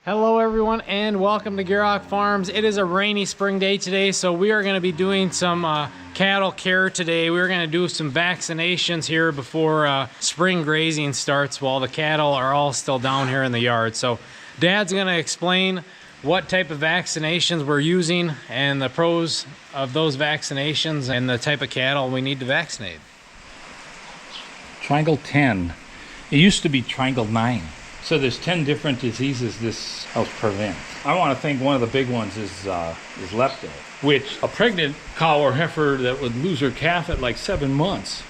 Hello everyone and welcome to Gearhawk Farms. It is a rainy spring day today, so we are going to be doing some cattle care today. We're going to do some vaccinations here before spring grazing starts while the cattle are all still down here in the yard. So Dad's going to explain what type of vaccinations we're using and the pros of those vaccinations and the type of cattle we need to vaccinate. Triangle 10. It used to be Triangle 9. So there's 10 different diseases this helps prevent. I want to think one of the big ones is lepto, which a pregnant cow or heifer that would lose her calf at like 7 months,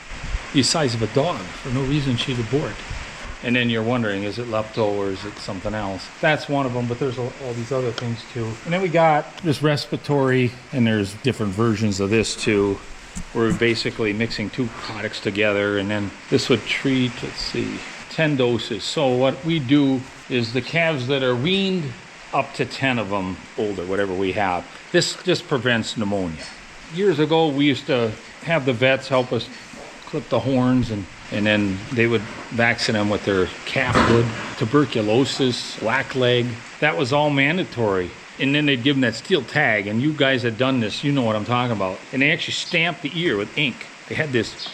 the size of a dog, for no reason she'd abort. And then you're wondering, is it lepto or is it something else? That's one of them, but there's all these other things too. And then we got this respiratory, and there's different versions of this too. We're basically mixing two products together, and then this would treat, let's see, 10 doses. So what we do is the calves that are weaned, up to 10 of them older, whatever we have. This just prevents pneumonia. Years ago, we used to have the vets help us clip the horns, and then they would vaccinate them with their calf wood, tuberculosis, blackleg. That was all mandatory. And then they'd give them that steel tag, and you guys had done this, you know what I'm talking about. And they actually stamped the ear with ink. They had this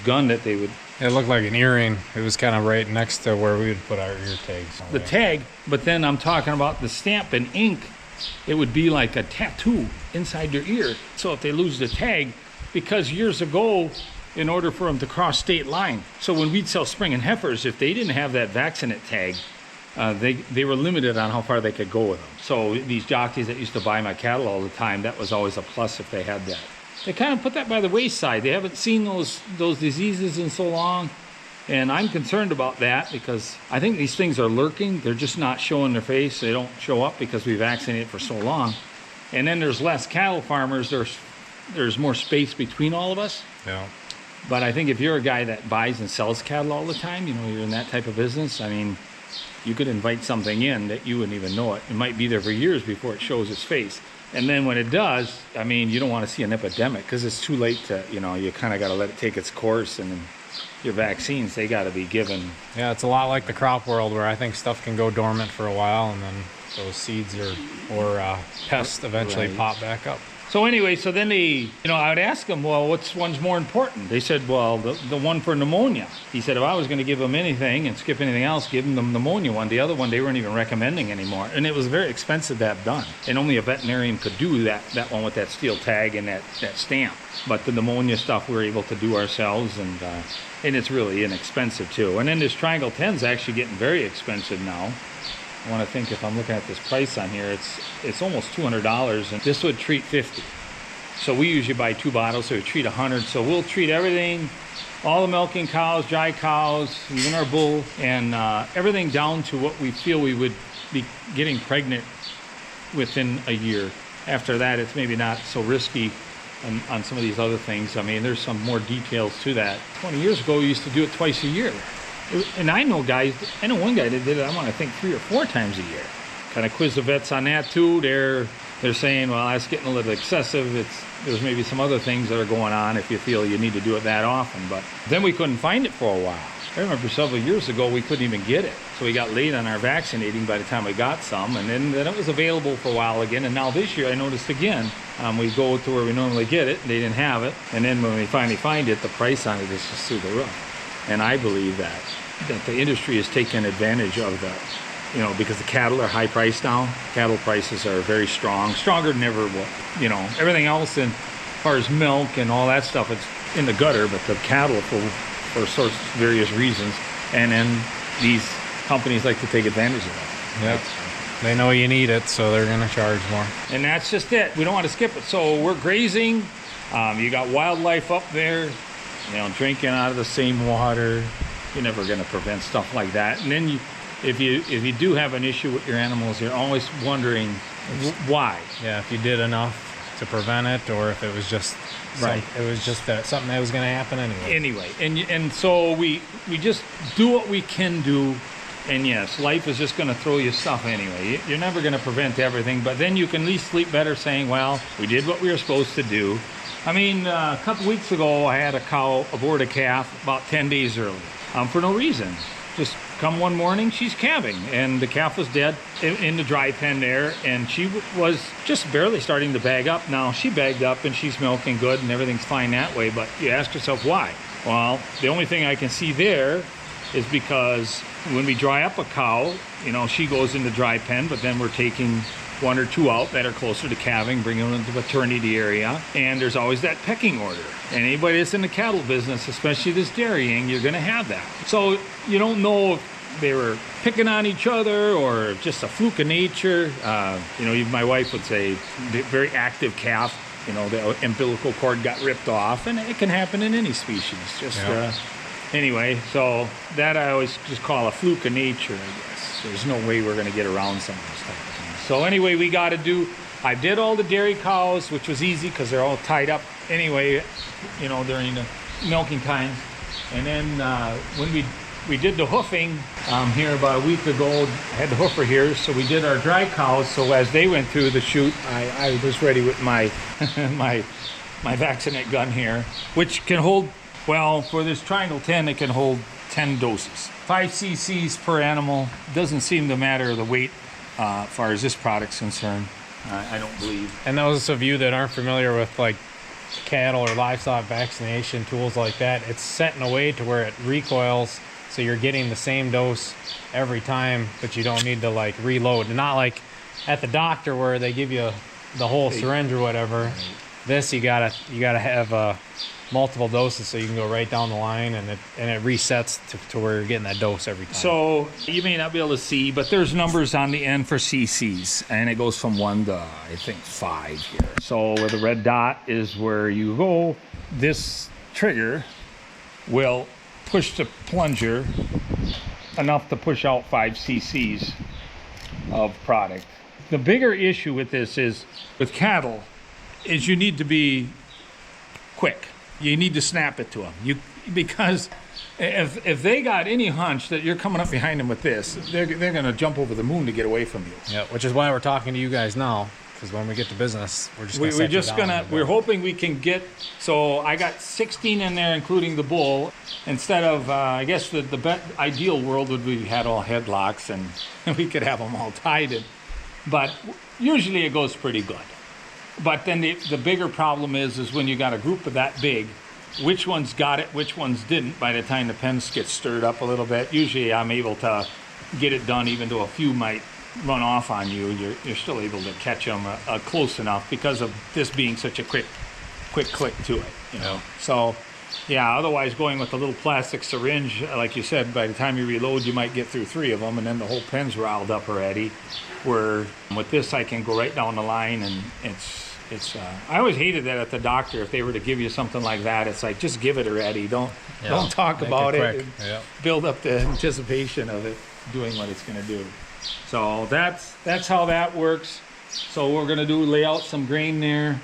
gun that they would... It looked like an earring. It was kind of right next to where we would put our ear tags. The tag, but then I'm talking about the stamp and ink. It would be like a tattoo inside your ear. So if they lose the tag, because years ago, in order for them to cross state line, so when we'd sell spring and heifers, if they didn't have that vaccinate tag, they were limited on how far they could go with them. So these jockeys that used to buy my cattle all the time, that was always a plus if they had that. They kind of put that by the wayside. They haven't seen those diseases in so long. And I'm concerned about that because I think these things are lurking. They're just not showing their face. They don't show up because we vaccinated for so long. And then there's less cattle farmers. There's more space between all of us. Yeah. But I think if you're a guy that buys and sells cattle all the time, you know, you're in that type of business, I mean, you could invite something in that you wouldn't even know it. It might be there for years before it shows its face. And then when it does, I mean, you don't want to see an epidemic because it's too late to, you know, you kind of got to let it take its course. And then your vaccines, they got to be given. Yeah, it's a lot like the crop world where I think stuff can go dormant for a while and then those seeds or pests eventually pop back up. So anyway, so then I would ask them, well, which one's more important? They said, well, the one for pneumonia. He said, if I was going to give them anything and skip anything else, give them the pneumonia one. The other one, they weren't even recommending anymore. And it was very expensive to have done. And only a veterinarian could do that one with that steel tag and that stamp. But the pneumonia stuff we're able to do ourselves, and it's really inexpensive too. And then this Triangle 10 is actually getting very expensive now. I want to think, if I'm looking at this price on here, it's almost $200, and this would treat 50. So we usually buy 2 bottles, so we treat 100. So we'll treat everything, all the milking cows, dry cows, even our bull, and everything down to what we feel we would be getting pregnant within a year. After that, it's maybe not so risky on some of these other things. I mean, there's some more details to that. 20 years ago, we used to do it twice a year. And I know one guy that did it, I want to think 3 or 4 times a year. Kind of quiz the vets on that too. They're saying, well, that's getting a little excessive. There's maybe some other things that are going on if you feel you need to do it that often. But then we couldn't find it for a while. I remember several years ago, we couldn't even get it. So we got late on our vaccinating by the time we got some. And then it was available for a while again. And now this year, I noticed again, we go to where we normally get it. They didn't have it. And then when we finally find it, the price on it is just through the roof. And I believe that the industry is taking advantage of that, you know, because the cattle are high priced now. Cattle prices are very strong, stronger than ever. You know, everything else as far as milk and all that stuff, it's in the gutter, but the cattle for sorts of various reasons. And then these companies like to take advantage of that. Yep. They know you need it, so they're going to charge more. And that's just it. We don't want to skip it. So we're grazing. You got wildlife up there, you know, drinking out of the same water. You're never going to prevent stuff like that. And then if you do have an issue with your animals, you're always wondering why. Yeah, if you did enough to prevent it, or if it was just something that was going to happen anyway. And so we just do what we can do. And yes, life is just going to throw you stuff anyway. You're never going to prevent everything, but then you can at least sleep better saying, well, we did what we were supposed to do. I mean, a couple weeks ago, I had a cow abort a calf about 10 days early for no reason. Just come one morning, she's calving, and the calf was dead in the dry pen there, and she was just barely starting to bag up. Now, she bagged up, and she's milking good, and everything's fine that way, but you ask yourself why. Well, the only thing I can see there is because when we dry up a cow, you know, she goes in the dry pen, but then we're taking 1 or 2 out that are closer to calving, bringing them into the maternity area, and there's always that pecking order. And anybody that's in the cattle business, especially this dairying, you're going to have that. So you don't know if they were picking on each other or just a fluke of nature. You know, my wife would say, very active calf, you know, the umbilical cord got ripped off, and it can happen in any species. Anyway, so that I always just call a fluke of nature, I guess. There's no way we're going to get around some of this stuff. So anyway, I did all the dairy cows, which was easy because they're all tied up anyway, you know, during the milking times. And then when we did the hoofing here about a week ago, had the hoofer here, so we did our dry cows. So as they went through the chute, I was ready with my my vaccinate gun here, which can hold, well, for this Triangle 10, it can hold 10 doses. 5 cc's per animal. Doesn't seem to matter the weight as far as this product's concerned. I don't believe. And those of you that aren't familiar with like cattle or livestock vaccination tools like that, it's set in a way to where it recoils, so you're getting the same dose every time, but you don't need to like reload. Not like at the doctor where they give you the whole syringe or whatever. This you gotta have multiple doses, so you can go right down the line, and it resets to where you're getting that dose every time. So you may not be able to see, but there's numbers on the end for cc's, and it goes from 1 to, I think, 5 here. So where the red dot is where you go, this trigger will push the plunger enough to push out 5 cc's of product. The bigger issue with this is, with cattle, is you need to be quick. You need to snap it to them. Because if they got any hunch that you're coming up behind them with this, they're going to jump over the moon to get away from you. Yeah, which is why we're talking to you guys now, because when we get to business, we're hoping we can get, so I got 16 in there, including the bull. Instead of, I guess the ideal world would be we had all headlocks and we could have them all tied in. But usually it goes pretty good. But then the bigger problem is when you got a group of that big, which ones got it, which ones didn't. By the time the pens get stirred up a little bit, usually I'm able to get it done, even though a few might run off on you. You're still able to catch them close enough because of this being such a quick click to it, you know. So yeah, otherwise going with a little plastic syringe, like you said, by the time you reload, you might get through 3 of them, and then the whole pen's riled up already. Where with this, I can go right down the line, and it's. I always hated that at the doctor. If they were to give you something like that, it's like, just give it already. Don't talk about it. Build up the anticipation of it doing what it's going to do. So that's how that works. So we're going to lay out some grain there.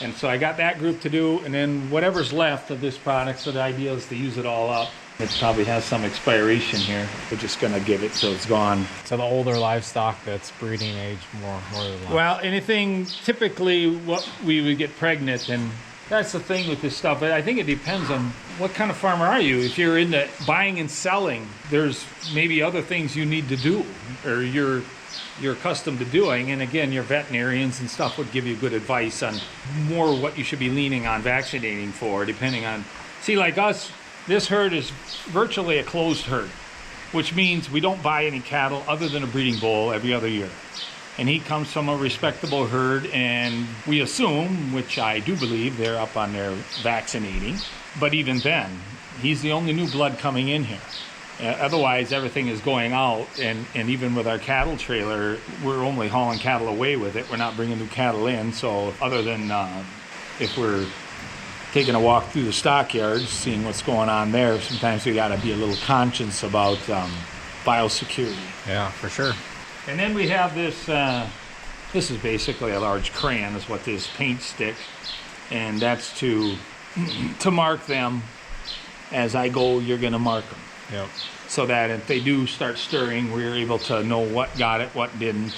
And so I got that group to do, and then whatever's left of this product, so the idea is to use it all up. It probably has some expiration here. We're just going to give it so it's gone. So the older livestock that's breeding age more than that. Well, anything, typically what we would get pregnant, and that's the thing with this stuff. But I think it depends on what kind of farmer are you. If you're into buying and selling, there's maybe other things you need to do, or you're accustomed to doing. And again, your veterinarians and stuff would give you good advice on more what you should be leaning on vaccinating for, depending on, see, like us, this herd is virtually a closed herd, which means we don't buy any cattle other than a breeding bull every other year. And he comes from a respectable herd, and we assume, which I do believe, they're up on their vaccinating. But even then, he's the only new blood coming in here. Otherwise, everything is going out, and even with our cattle trailer, we're only hauling cattle away with it. We're not bringing new cattle in. So other than if we're taking a walk through the stockyards, seeing what's going on there, sometimes we got to be a little conscious about biosecurity. Yeah, for sure. And then we have this, this is basically a large crayon, is what this paint stick, and that's to mark them. As I go, you're going to mark them. Yep. So that if they do start stirring, we're able to know what got it, what didn't.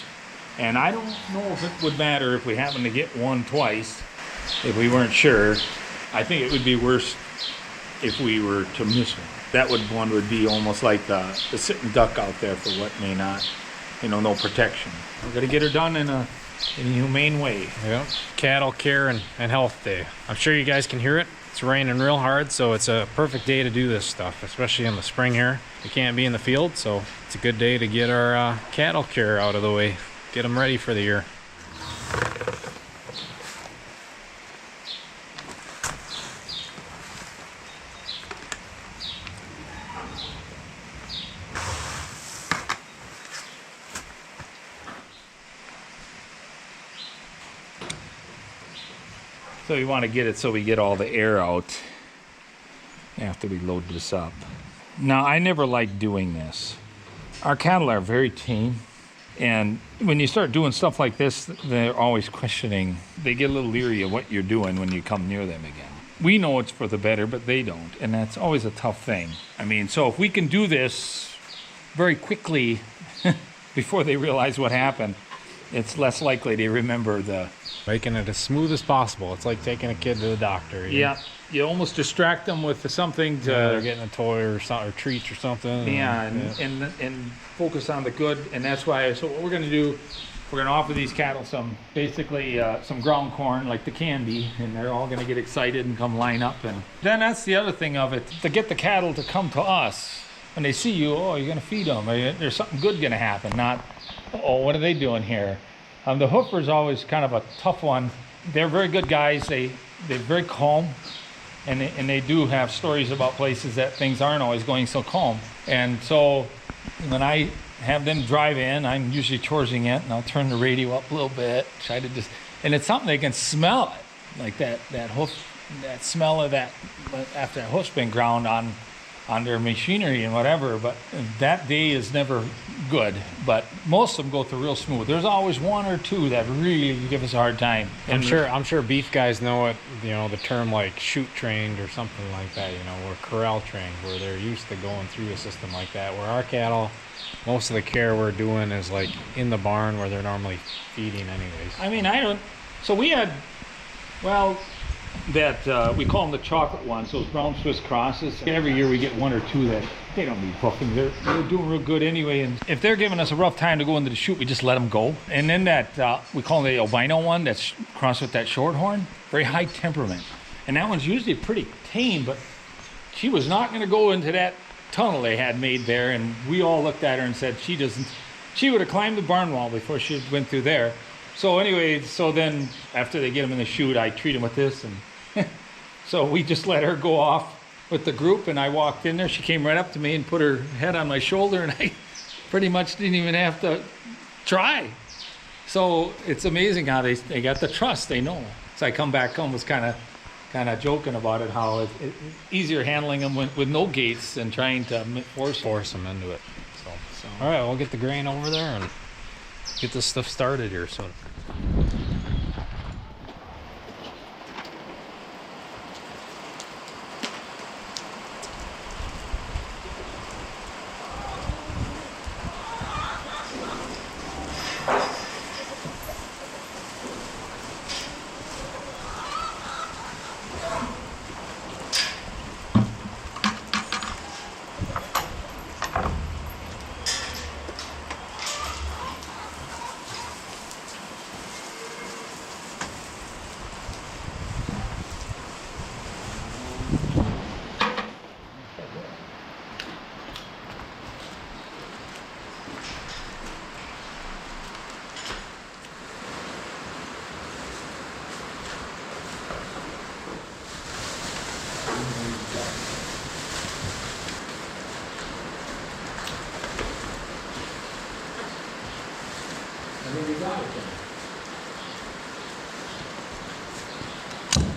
And I don't know if it would matter if we happen to get one twice, if we weren't sure. I think it would be worse if we were to miss one. that one would be almost like the sitting duck out there for what may not, no protection. We're gonna get her done in a humane way. Yeah. Cattle Care and Health Day. I'm sure you guys can hear it. It's raining real hard, so it's a perfect day to do this stuff, especially in the spring here. We can't be in the field, so it's a good day to get our cattle care out of the way, get them ready for the year. So we want to get it so we get all the air out after we load this up. Now, I never liked doing this. Our cattle are very tame, and when you start doing stuff like this, they're always questioning. They get a little leery of what you're doing when you come near them again. We know it's for the better, but they don't, and that's always a tough thing. I mean, so if we can do this very quickly before they realize what happened, it's less likely they remember the... Making it as smooth as possible. It's like taking a kid to the doctor. Yeah, you almost distract them with something to... Yeah, they're getting a toy or something, or treats or something. Yeah, and focus on the good, and that's why, so what we're gonna do, we're gonna offer these cattle some ground corn, like the candy, and they're all gonna get excited and come line up. And then that's the other thing of it, to get the cattle to come to us, when they see you, oh, you're gonna feed them, there's something good gonna happen, not, oh, what are they doing here? The hoofer's always kind of a tough one. They're very good guys. They're very calm, and they do have stories about places that things aren't always going so calm. And so when I have them drive in, I'm usually chorsing it, and I'll turn the radio up a little bit, try to just, and it's something they can smell it, like that hoof, that smell of that after that hoof's been ground on their machinery and whatever. But that day is never good, but most of them go through real smooth. There's always one or two that really give us a hard time. I'm sure beef guys know it, the term like shoot trained or something like that, or corral trained, where they're used to going through a system like that. Where our cattle, most of the care we're doing is like in the barn where they're normally feeding anyways. I mean, so we had, we call them the chocolate ones, those brown Swiss crosses. Every year we get one or two that they don't need buffing. They're doing real good anyway. And if they're giving us a rough time to go into the chute, we just let them go. And then that, we call the albino one that's crossed with that shorthorn, very high temperament. And that one's usually pretty tame, but she was not going to go into that tunnel they had made there. And we all looked at her and said, she would have climbed the barn wall before she went through there. So anyway, then after they get them in the chute, I treat them with this, and so we just let her go off with the group, and I walked in there. She came right up to me and put her head on my shoulder, and I pretty much didn't even have to try. So it's amazing how they got the trust. They know. So I come back home, was kind of joking about it, how it's easier handling them with no gates than trying to force them into it. So all right, we'll get the grain over there and get this stuff started here soon.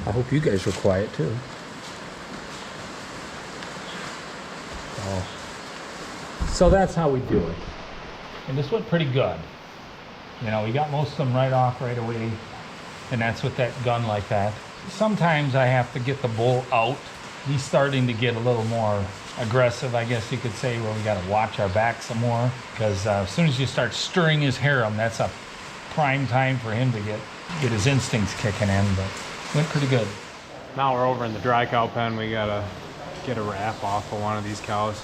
I hope you guys were quiet too. So that's how we do it. And this went pretty good. We got most of them right off right away. And that's with that gun like that. Sometimes I have to get the bull out. He's starting to get a little more aggressive, I guess you could say, where we got to watch our back some more. Because as soon as you start stirring his harem, that's a prime time for him to get his instincts kicking in. But went pretty good. Now we're over in the dry cow pen. We got a get a wrap off of one of these cows.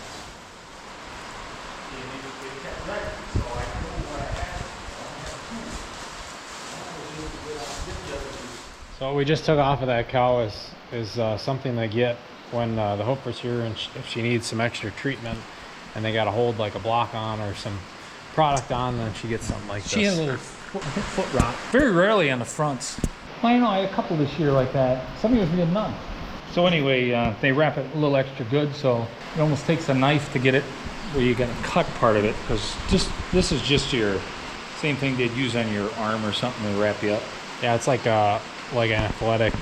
So what we just took off of that cow is something they get when the hoofer's here, and if she needs some extra treatment and they got to hold like a block on or some product on, then she gets something like this. She has a little foot rot. Very rarely on the fronts. Well, you know, I had a couple this year like that. Some years we had none. So anyway, they wrap it a little extra good, so it almost takes a knife to get it where you got to cut part of it, because this is just your same thing they'd use on your arm or something to wrap you up. Yeah, it's like an athletic,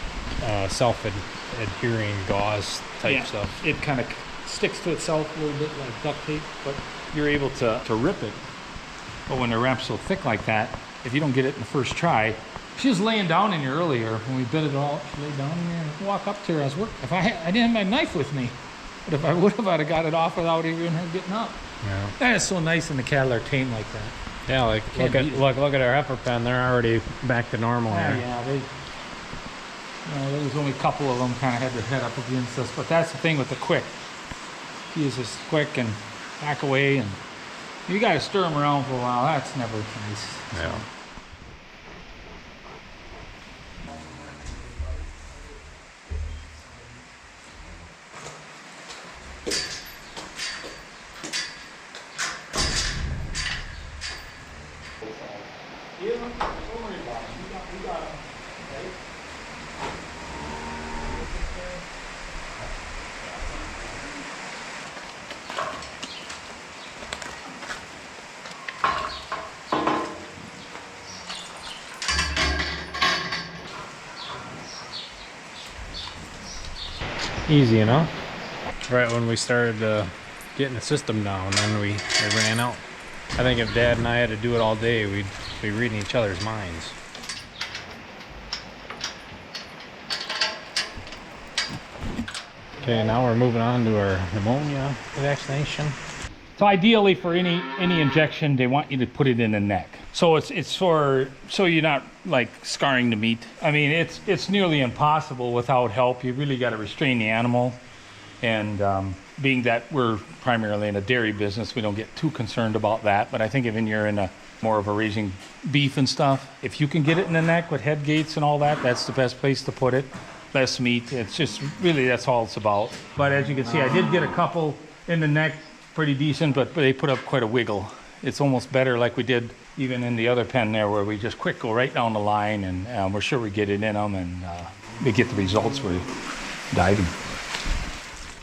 self-adhering gauze type stuff. It kind of sticks to itself a little bit like duct tape, but you're able to rip it. But when they're wrapped so thick like that, if you don't get it in the first try, she was laying down in here earlier when we bit it all. She laid down in there and walk up to her. I was working. If I didn't have my knife with me, but if I would have, I'd have got it off without even her getting up. Yeah. That is so nice when the cattle are tamed like that. Yeah, like look at our heifer pen. They're already back to normal here. Yeah, there was only a couple of them kind of had their head up against us, but that's the thing with the quick. He is just quick and back away, and you got to stir them around for a while. That's never nice. Yeah. Easy enough. Right when we started getting the system down, then we ran out. I think if Dad and I had to do it all day, we'd be reading each other's minds. Okay, now we're moving on to our pneumonia vaccination. So ideally for any injection, they want you to put it in the neck. So it's for, so you're not like scarring the meat. I mean, it's nearly impossible without help. You really got to restrain the animal. And being that we're primarily in a dairy business, we don't get too concerned about that. But I think if you're in a more of a raising beef and stuff, if you can get it in the neck with head gates and all that, that's the best place to put it. Less meat. It's just really, that's all it's about. But as you can see, I did get a couple in the neck, pretty decent, but they put up quite a wiggle. It's almost better like we did even in the other pen there, where we just quick go right down the line, and we're sure we get it in them, and we get the results we're diving.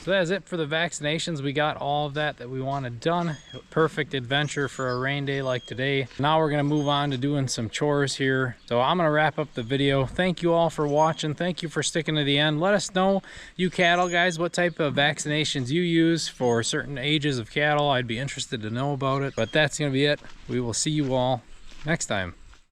So that's it for the vaccinations. We got all of that we wanted done. Perfect adventure for a rain day like today. Now we're gonna move on to doing some chores here. So I'm gonna wrap up the video. Thank you all for watching. Thank you for sticking to the end. Let us know, you cattle guys, what type of vaccinations you use for certain ages of cattle. I'd be interested to know about it. But that's gonna be it. We will see you all next time.